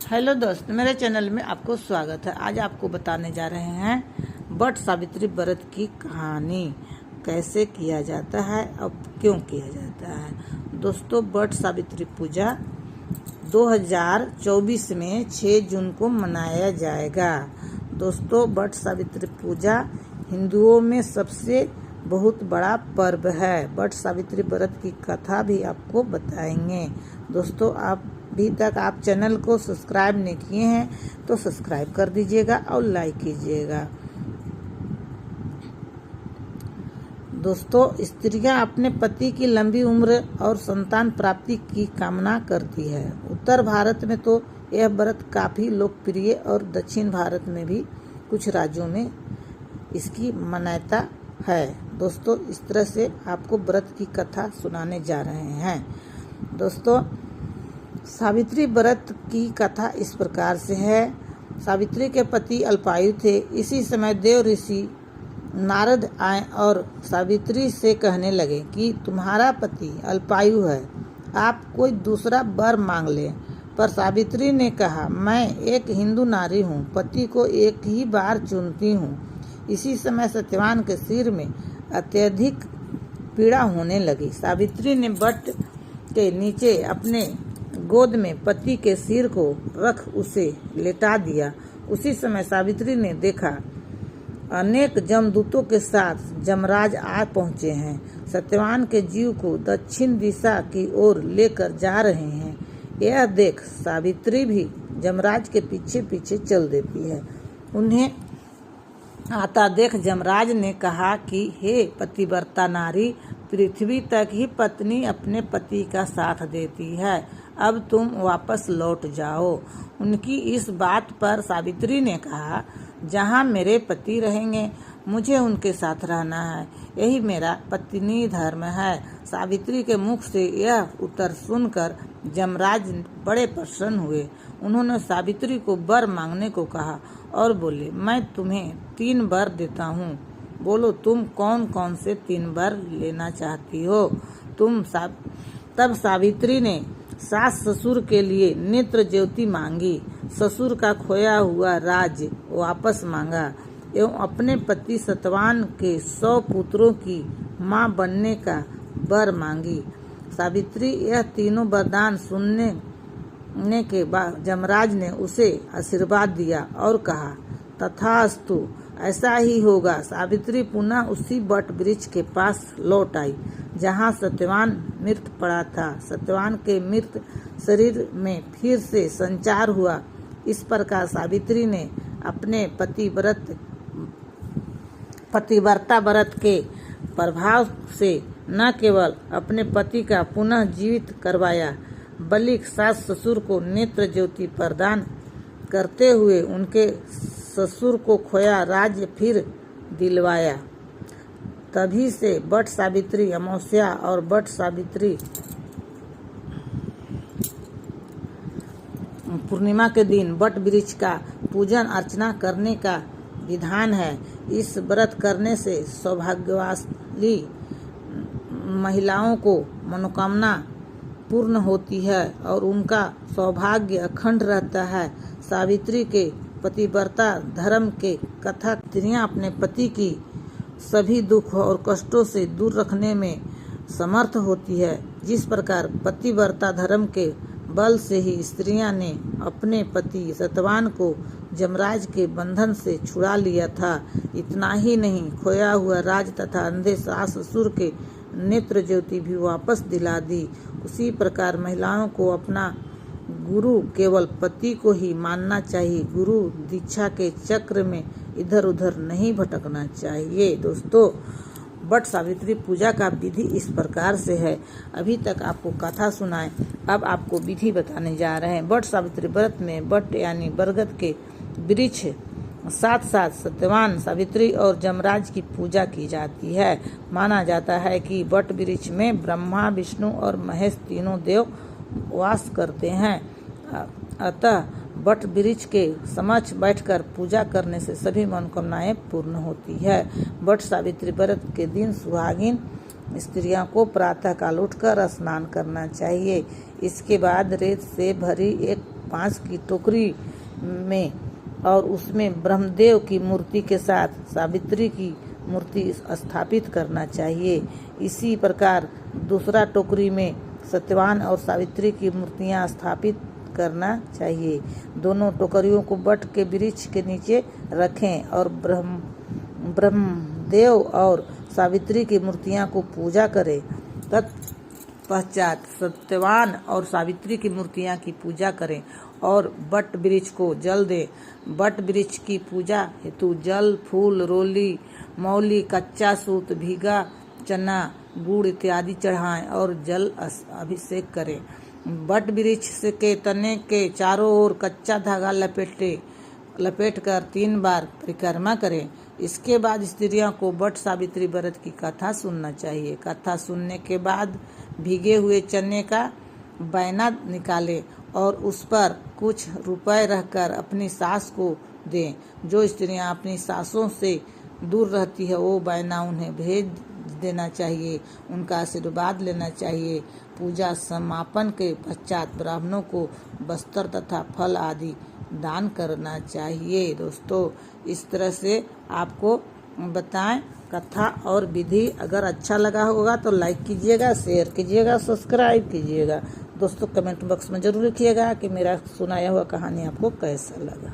Hello दोस्त, मेरे channel में आपको स्वागत है। आज आपको बताने जा रहे हैं वट सावित्री व्रत की कहानी, कैसे किया जाता है और क्यों किया जाता है। दोस्तों, वट सावित्री पूजा 2024 में 6 जून को मनाया जाएगा। दोस्तों, वट सावित्री पूजा हिंदुओं में सबसे बहुत बड़ा पर्व है। वट सावित्री व्रत की कथा भी आपको बताएंगे। दोस्तों, अभी तक आप चैनल को सब्सक्राइब नहीं किए हैं तो सब्सक्राइब कर दीजिएगा और लाइक कीजिएगा। दोस्तों, स्त्रियां अपने पति की लंबी उम्र और संतान प्राप्ति की कामना करती है। उत्तर भारत में तो यह व्रत काफी लोकप्रिय और दक्षिण भारत में भी कुछ राज्यों में इसकी मान्यता है। दोस्तों, इस तरह से आपको व्रत की कथा सुनाने जा रहे हैं। दोस्तों, सावित्री व्रत की कथा इस प्रकार से है। सावित्री के पति अल्पायु थे। इसी समय देव ऋषि नारद आए और सावित्री से कहने लगे कि तुम्हारा पति अल्पायु है, आप कोई दूसरा वर मांग लें। पर सावित्री ने कहा, मैं एक हिंदू नारी हूँ, पति को एक ही बार चुनती हूँ। इसी समय सत्यवान के सिर में अत्यधिक पीड़ा होने लगी। सावित्री ने वट के नीचे अपने गोद में पति के सिर को रख उसे लेटा दिया। उसी समय सावित्री ने देखा अनेक जमदूतों के साथ जमराज आ पहुँचे हैं। सत्यवान के जीव को दक्षिण दिशा की ओर लेकर जा रहे हैं। यह देख सावित्री भी जमराज के पीछे पीछे चल देती है। उन्हें आता देख जमराज ने कहा कि हे पतिव्रता नारी, पृथ्वी तक ही पत्नी अपने पति का साथ देती है, अब तुम वापस लौट जाओ। उनकी इस बात पर सावित्री ने कहा, जहाँ मेरे पति रहेंगे मुझे उनके साथ रहना है, यही मेरा पत्नी धर्म है। सावित्री के मुख से यह उत्तर सुनकर जमराज बड़े प्रसन्न हुए। उन्होंने सावित्री को वर मांगने को कहा और बोले, मैं तुम्हें 3 वर देता हूँ, बोलो तुम कौन कौन से 3 वर लेना चाहती हो। तब सावित्री ने सास ससुर के लिए नेत्र ज्योति मांगी, ससुर का खोया हुआ राज वापस मांगा एवं अपने पति सतवान के 100 पुत्रों की मां बनने का वर मांगी। सावित्री यह तीनों वरदान सुनने के बाद जमराज ने उसे आशीर्वाद दिया और कहा, तथास्तु, ऐसा ही होगा। सावित्री पुनः उसी वट वृक्ष के पास लौट आई जहाँ सत्यवान मृत पड़ा था। सत्यवान के मृत शरीर में फिर से संचार हुआ। इस प्रकार सावित्री ने अपने पतिव्रता व्रत के प्रभाव से न केवल अपने पति का पुनः जीवित करवाया, बल्कि सास ससुर को नेत्र ज्योति प्रदान करते हुए उनके ससुर को खोया राज्य फिर दिलवाया। तभी से वट सावित्री अमावस्या और वट सावित्री पूर्णिमा के दिन वट वृक्ष का पूजन अर्चना करने का विधान है। इस व्रत करने से सौभाग्यवाली महिलाओं को मनोकामना पूर्ण होती है और उनका सौभाग्य अखंड रहता है। सावित्री के पतिव्रता धर्म के कथा स्त्रियां अपने पति की सभी दुख और कष्टों से दूर रखने में समर्थ होती है। जिस प्रकार पतिव्रता धर्म के बल से ही स्त्रियां ने अपने पति सतवान को जमराज के बंधन से छुड़ा लिया था, इतना ही नहीं, खोया हुआ राज तथा अंधे सास ससुर के नेत्र ज्योति भी वापस दिला दी। उसी प्रकार महिलाओं को अपना गुरु केवल पति को ही मानना चाहिए। गुरु दीक्षा के चक्र में इधर उधर नहीं भटकना चाहिए। दोस्तों, वट सावित्री पूजा का विधि इस प्रकार से है। अभी तक आपको कथा सुनाए, अब आपको विधि बताने जा रहे हैं। वट सावित्री व्रत में वट यानी बरगद के वृक्ष साथ साथ सत्यवान, सावित्री और जमराज की पूजा की जाती है। माना जाता है कि वट वृक्ष में ब्रह्मा, विष्णु और महेश तीनों देव वास करते हैं। अतः वट वृक्ष के समक्ष बैठकर पूजा करने से सभी मनोकामनाएं पूर्ण होती है। वट सावित्री व्रत के दिन सुहागिन स्त्रियों को प्रातः काल उठकर स्नान करना चाहिए। इसके बाद रेत से भरी एक बांस की टोकरी में और उसमें ब्रह्मदेव की मूर्ति के साथ सावित्री की मूर्ति स्थापित करना चाहिए। इसी प्रकार दूसरा टोकरी में सत्यवान और सावित्री की मूर्तियां स्थापित करना चाहिए। दोनों टोकरियों को वट के वृक्ष के नीचे रखें और ब्रह्मदेव और सावित्री की मूर्तियां को पूजा करें। तत्पश्चात सत्यवान और सावित्री की मूर्तियां की पूजा करें और वट वृक्ष को जल दें। वट वृक्ष की पूजा हेतु जल, फूल, रोली, मौली, कच्चा सूत, भीगा चना, गुड़ इत्यादि चढ़ाएं और जल अभिषेक करें। वट वृक्ष के तने के चारों ओर कच्चा धागा लपेटकर 3 बार परिक्रमा करें। इसके बाद स्त्रियों को वट सावित्री व्रत की कथा सुनना चाहिए। कथा सुनने के बाद भीगे हुए चने का बैना निकालें और उस पर कुछ रुपए रखकर अपनी सास को दें। जो स्त्रियां अपनी सासों से दूर रहती है वो बैना उन्हें भेज देना चाहिए, उनका आशीर्वाद लेना चाहिए। पूजा समापन के पश्चात ब्राह्मणों को वस्त्र तथा फल आदि दान करना चाहिए। दोस्तों, इस तरह से आपको बताएं कथा और विधि। अगर अच्छा लगा होगा तो लाइक कीजिएगा, शेयर कीजिएगा, सब्सक्राइब कीजिएगा। दोस्तों, कमेंट बॉक्स में जरूर लिखिएगा कि मेरा सुनाया हुआ कहानी आपको कैसा लगा।